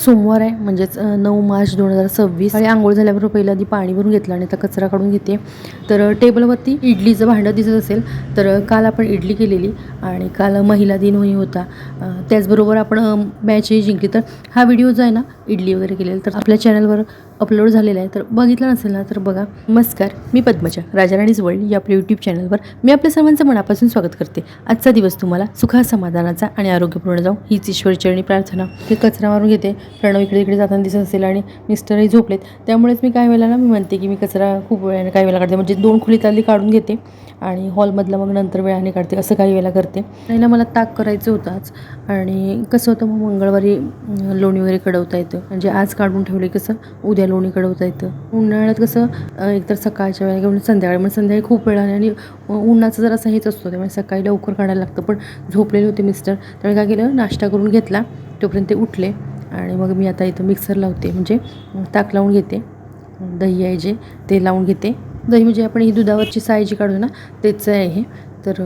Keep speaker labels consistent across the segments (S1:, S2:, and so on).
S1: सोमवार आहे म्हणजेच 9 मार्च 2026 आणि आंघोळ झाल्याबरोबर पहिला आधी पाणी भरून घेतलं आणि आता कचरा काढून घेते. तर टेबलवरती इडलीचं भांडं दिसत असेल तर काल आपण इडली केलेली आणि काल महिला दिनही होता. त्याचबरोबर आपण मॅचही जिंकली. तर हा व्हिडिओ जो आहे ना इडली वगैरे केलेला तर आपल्या चॅनलवर अपलोड झालेला आहे. तर बघितलं नसेल ना तर बघा. नमस्कार, मी पद्मजा, राजाराणीज वर्ल्ड या आपल्या यूट्यूब चॅनलवर मी आपल्या सर्वांचं मनापासून स्वागत करते. आजचा दिवस तुम्हाला सुखा समाधानाचा आणि आरोग्यपूर्ण जाऊ हीच ईश्वरचरणी प्रार्थना. ते कचरा मारून घेते. प्रणव इकडे इकडे जाताना दिसत असेल आणि मिस्टरही झोपलेत. त्यामुळेच मी काय वेळेला ना मी म्हणते की मी कचरा खूप वेळाने काही वेळेला काढते. म्हणजे 2 खोलीतली काढून घेते आणि हॉलमधला मग नंतर वेळाने काढते. असं काही वेळेला करते. पहिला मला ताक करायचं होतं आज आणि कसं होतं मग मंगळवारी लोणी वगैरे कडवता येतं. म्हणजे आज काढून ठेवले कसं उद्या लोणी कडवता येतं. उन्हाळ्यात कसं एकतर सकाळच्या वेळेला किंवा संध्याकाळी मग संध्याकाळी खूप वेळाने आणि उन्हाचं जरा असं हेच असतो त्यामुळे सकाळी लवकर काढायला लागतं. पण झोपलेले होते मिस्टर त्यामुळे काय केलं नाश्ता करून घेतला. तोपर्यंत ते उठले आणि मग मी आता इथं मिक्सर लावते. म्हणजे ताक लावून घेते. दही आहे जे ते लावून घेते. दही म्हणजे आपण ही दुधावरची साय जी काढू ना तेच आहे हे. तर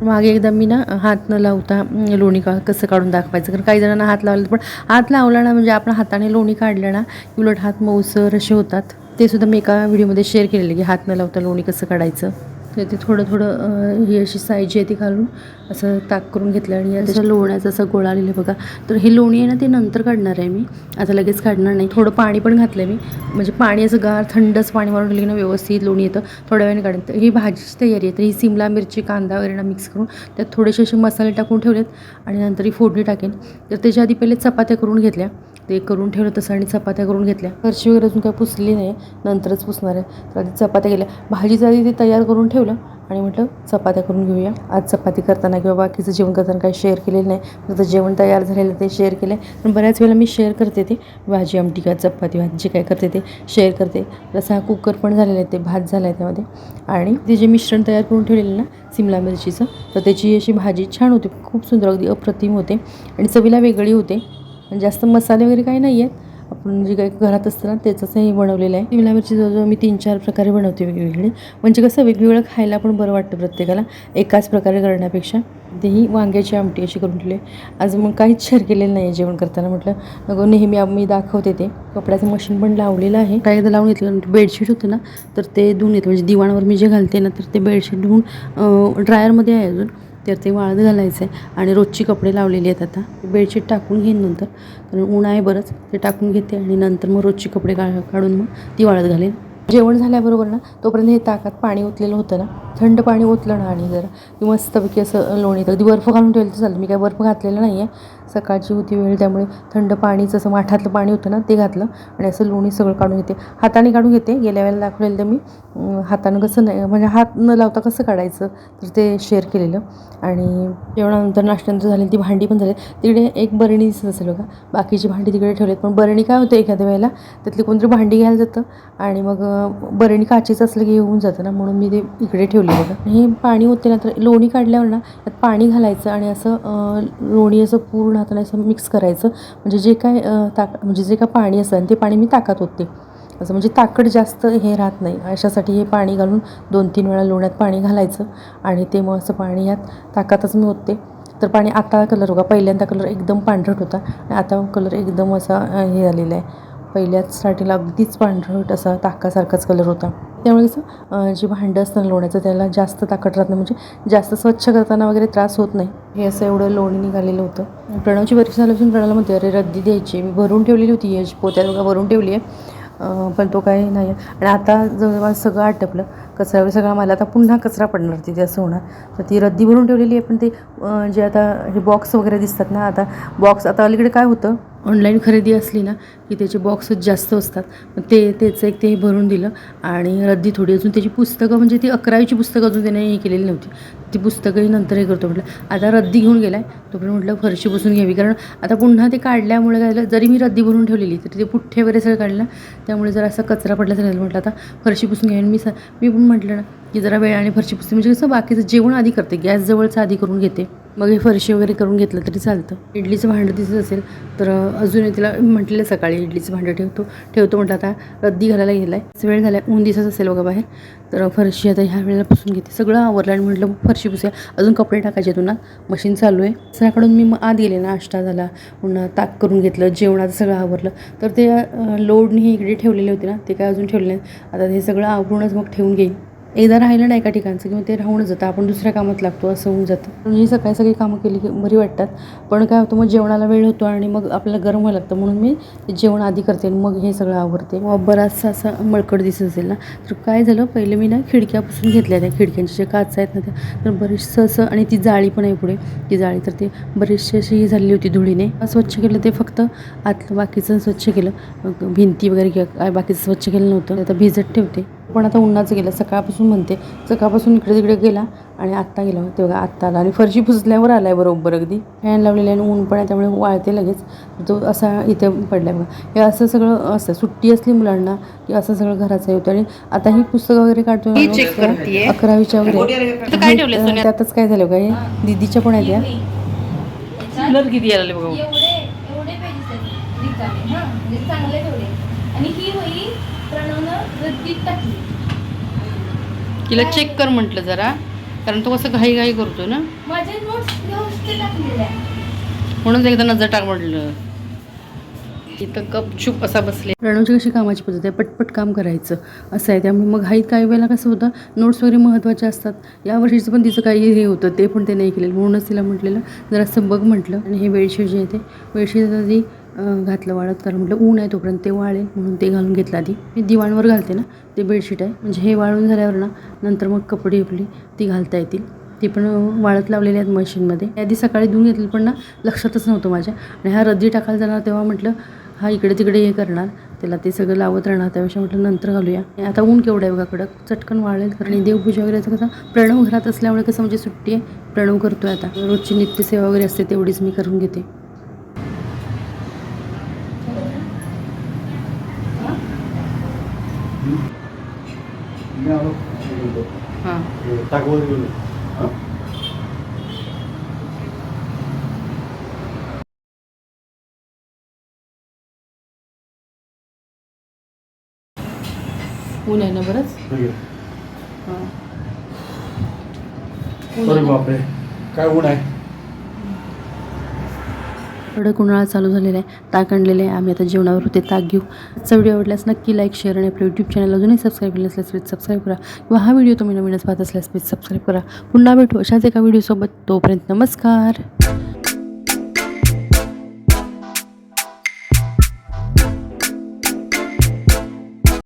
S1: मागे एकदा मी ना हात न लावता लोणी कसं काढून दाखवायचं. कारण काही जणांना हात लावला पण हात लावला ना म्हणजे आपण हाताने लोणी काढलं ना उलट हात मऊसर असे होतात. ते सुद्धा मी एका व्हिडिओमध्ये शेअर केलेले की हात न लावता लोणी कसं काढायचं. तर ते थोडं ही अशी साय जी आहे ती घालून असं ताक करून घेतलं आणि असं लोण्याचं असं गोळा आलेलं बघा. तर हे लोणी आहे ना ते नंतर काढणार आहे मी, आता लगेच काढणार नाही. थोडं पाणी पण घातलं मी, म्हणजे पाणी असं गार थंडच पाणी मारून ठेवलं ना व्यवस्थित लोणी येतं. थोड्या वेळाने काढेन. तर ही भाजीची तयारी आहे. तर ही सिमला मिरची कांदा वगैरे ना मिक्स करून त्यात थोडेसे असे मसाले टाकून ठेवलेत आणि नंतर ही फोडणी टाकेन. तर त्याच्या आधी पहिले चपात्या करून घेतल्या. ते करून ठेवलं तसं आणि चपात्या करून घेतल्या. फरशी वगैरे अजून काय पुसली नाही, नंतरच पुसणार आहे. तर आधी चपात्या केल्या. भाजीचं आधी ते तयार करून ठेवलं आणि म्हटलं चपात्या करून घेऊया. आज चपाती करताना किंवा बाकीचं जेवण करताना काही शेअर केलेलं नाही. फक्त जेवण तयार झालेलं ते शेअर केलं आहे. पण बऱ्याच वेळेला मी शेअर करते ते भाजी आमटी का चपाती भाजी जे काय करते ते शेअर करते. जसं हा कुकर पण झालेलं आहे ते भात झाला आहे त्यामध्ये आणि ते जे मिश्रण तयार करून ठेवलेलं ना सिमला मिरचीचं तर त्याची अशी भाजी छान होते. खूप सुंदर अगदी अप्रतिम होते आणि चवीला वेगळी होते. जास्त मसाले वगैरे काही नाही आहेत. आपण जे काही घरात असतं ना त्याचंच हे बनवलेलं आहे. सिमला मिरची जवळजवळ मी 3-4 प्रकारे बनवते वेगवेगळी. म्हणजे कसं वेगवेगळं खायला पण बरं वाटतं प्रत्येकाला एकाच प्रकारे करण्यापेक्षा. तेही वांग्याची आमटी अशी करून ठेवली. आज मग काहीच शेअर केलेलं नाही आहे जेवण करताना. म्हटलं नको नेहमी मी दाखवते ते. कपड्याचं मशीन पण लावलेलं आहे. काही एकदा लावून घेतलं. बेडशीट होतं ना तर ते धुवून घेतलं. म्हणजे दिवाणावर मी जे घालते ना तर ते बेडशीट धुवून ड्रायरमध्ये आहे अजून. तर ते वाळत घालायचं आहे आणि रोजची कपडे लावलेली आहेत. आता बेडशीट टाकून घेईन नंतर, कारण ऊन आहे बरंच. ते टाकून घेते आणि नंतर मग रोजची कपडे काढून मग ती वाळत घालेन. जेवण झाल्याबरोबर ना तोपर्यंत हे ताकात पाणी ओतलेलं होतं ना, थंड पाणी ओतलं ना आणि जरा की मस्तपैकी असं लोणी अगदी बर्फ घालून ठेवलं तर चालतं. मी काय बर्फ घातलेलं नाही आहे, सकाळची होती वेळ त्यामुळे थंड पाणीचं असं माठातलं पाणी होतं ना ते घातलं आणि असं लोणी सगळं काढून घेते. हाताने काढून घेते. गेल्या वेळेला दाखवलेलं तर मी हातानं कसं नाही म्हणजे हात न लावता कसं काढायचं तर ते शेअर केलेलं. आणि जेवणानंतर नाश्त्यानंतर झालेली ती भांडी पण झाली. तिकडे एक बरणी दिसत असेल बघा, बाकीची भांडी तिकडे ठेवलेत. पण बरणी काय होते एखाद्या वेळेला त्यातली कोणतरी भांडी घ्यायला जातं आणि मग बरणी काचेचं असलं की येऊन जातं ना, म्हणून मी ते इकडे ठेवले बघा. हे पाणी होते ना तर लोणी काढल्यावर ना त्यात पाणी घालायचं आणि असं लोणी असं पूर्ण हाताने असं मिक्स करायचं. म्हणजे जे काय म्हणजे जे काय पाणी असतं ते पाणी मी ताकात ओतते असं, म्हणजे ताकद जास्त हे राहत नाही अशासाठी हे पाणी घालून 2-3 वेळा लोण्यात पाणी घालायचं आणि ते मग असं पाणी यात ताकातच मी ओतते. तर पाणी आता कलर बघा, पहिल्यांदा कलर एकदम पांढरट होता आणि आता कलर एकदम असा हे झालेला आहे. पहिल्याच स्टार्टिंगला अगदीच पांढरट असा ताकासारखाच कलर होता. त्यामुळे कसं जे भांडं असतं लोण्याचं त्याला जास्त ताकद राहत नाही, म्हणजे जास्त स्वच्छ करताना वगैरे त्रास होत नाही. हे असं एवढं लोणी निघालेलं होतं. प्रणवची परीक्षा झाल्यापासून प्रणवला म्हणते अरे रद्दी द्यायची. मी भरून ठेवलेली होती यश पोत्यात बघा भरून ठेवली आहे. पण तो काही नाही आणि आता जवळपास सगळं आटपलं. कचरा वगैरे सगळा मला आता पुन्हा कचरा पडणार तिथे असं होणार. तर ती रद्दी भरून ठेवलेली आहे. पण ते जे आता हे बॉक्स वगैरे दिसतात ना, आता बॉक्स आता अलीकडे काय होतं ऑनलाईन खरेदी असली ना की त्याचे बॉक्सच जास्त असतात. मग त्याचं एक ते भरून दिलं आणि रद्दी थोडी अजून त्याची पुस्तकं म्हणजे ती 11वीची पुस्तकं अजून त्याने हे केलेली नव्हती. ती पुस्तकंही नंतर हे करतो म्हटलं. आता रद्दी घेऊन गेला आहे तोपर्यंत म्हटलं फरशी पुसून घ्यावी, कारण आता पुन्हा ते काढल्यामुळे काय झालं जरी मी रद्दी भरून ठेवलेली तरी ते पुठ्ठे वगैरे सगळं काढलं त्यामुळे जरा असं कचरा पडल्याचं राहिलं. म्हटलं आता फरशी पुसून घ्यावी. मी पण म्हटलं ना की जरा वेळाने फरशी पुसते, म्हणजे कसं बाकीचं जेवण आधी करते, गॅस जवळचं आधी करून घेते. मग हे फरशी वगैरे करून घेतलं तरी चालतं. इडलीचं भांडं दिसत असेल तर अजून तिला म्हटलेलं सकाळी इडलीचं भांडं ठेवतो म्हटलं. आता रद्दी घालायला गेला आहे, वेळ झाला, ऊन दिसत असेल बघा बाहेर. तर फरशी आता ह्या वेळेला पुसून घेते. सगळं आवरलं आणि म्हटलं फरशी पुसूया. अजून कपडे टाकायचे तुला, मशीन चालू आहे. सगळ्याकडून मी आत गेले, नाश्ता झाला, पुन्हा ताक करून घेतलं, जेवणाचं सगळं आवरलं. तर ते लोडनी हे इकडे ठेवलेले होते ना, ते काय अजून ठेवले नाही. आता हे सगळं आवरूनच मग ठेवून घेईन. एकदा राहिलं नाही एका ठिकाणचं किंवा ते राहूनच जातं, आपण दुसऱ्या कामात लागतो असं होऊन जातं. ही सगळी कामं केली की बरी वाटतात. पण काय होतं, मग जेवणाला वेळ होतो आणि मग आपल्याला गरम व्हायला लागतं. म्हणून मी जेवण आधी करते आणि मग हे सगळं आवरते. मग बराचसा असं मळकट दिसत असेल ना, तर काय झालं, पहिले मी ना खिडक्या पुसून घेतल्या. त्या खिडक्यांचे जे काच आहेत ना, त्या तर बरीचसं असं, आणि ती जाळी पण आहे पुढे, ती जाळी तर ते बरीचशी अशी झालेली होती धुळीने. स्वच्छ केलं ते, फक्त आतलं बाकीचं स्वच्छ केलं, भिंती वगैरे किंवा काय बाकीचं स्वच्छ केलं नव्हतं. आता भिजत ठेवते. पण आता उन्हाचं गेलं, सकाळपासून म्हणते, सकाळपासून इकडे तिकडे गेला आणि आत्ता गेला. ते बघा आत्ता आला आणि फरशी पुसल्यावर आला आहे बरोबर. अगदी फॅन लावलेले आणि ऊन पण आहे त्यामुळे वाळते लगेच. तो असा इथे पडला आहे बघा. हे असं सगळं असतं, सुट्टी असली मुलांना की असं सगळं घराचं होतं. आणि आता ही पुस्तकं वगैरे काढतो 11वीच्या वगैरे, त्यातच काय झालं का, हे दीदीच्या पण आहेत या किती आले बघा. तिला चेक कर म्हटलं जरा, कारण तो कसं घाई करतो ना, म्हणून एकदा नजर टाक म्हटलं. इथं गपचूप असा बसले. प्रणवची कशी कामाची पद्धत आहे, पटपट काम करायचं असं आहे. त्यामुळे मग घाईत काही वेळेला कसं होतं, नोट्स वगैरे महत्त्वाचे असतात. या वर्षीचं पण तिचं काही हे होतं, ते पण ते नाही केलेलं. म्हणूनच तिला म्हटलेलं जरासं बघ म्हटलं. आणि हे बेडशीट जे आहे ते बेडशीट आधी घातलं वाळत, कारण म्हटलं ऊन आहे तोपर्यंत ते वाळेल, म्हणून ते घालून घेतलं आधी. मी दिवाणवर घालते ना, ते बेडशीट आहे, म्हणजे हे वाळून झाल्यावर ना नंतर मग कपडे आपली ती घालता येतील. ती पण वाळत लावलेली आहेत मशीनमध्ये. आधी सकाळी धुवून घेतली, पण ना लक्षातच नव्हतं माझ्या. आणि हा रद्दी टाकायला जाणार तेव्हा म्हटलं हा इकडे तिकडे हे करणार, त्याला ते सगळं लावत राहणार, त्यापेक्षा म्हटलं नंतर घालूया. आता ऊन केवढं आहे बघा कडक, चटकन वाळेल. आणि देवपूजा वगैरेचं कसं, प्रणव घरात असल्यामुळे कसं, म्हणजे सुट्टी आहे, प्रणव करतोय. आता रोजची नित्यसेवा वगैरे असते तेवढीच मी करून घेते. हां ऊन आहे ना बरंच.
S2: बापरे, काय ऊन आहे.
S1: कडक उन्हाळा चालू झालेला आहे, ताक आणलेले आहे. आम्ही आता जेवणावर होते, ताक घेऊ. आजचा व्हिडिओ आवडल्यास नक्की लाईक, शेअर आणि आपल्या यूट्यूब चॅनल अजूनही सबस्क्राईब केलं असल्यास प्लीज सबस्क्राईब करा. किंवा हा व्हिडिओ तुम्ही नवीनच पाहत असल्यास प्लीज सबस्क्राईब करा. पुन्हा भेटू अशाच एका व्हिडिओसोबत. तोपर्यंत नमस्कार.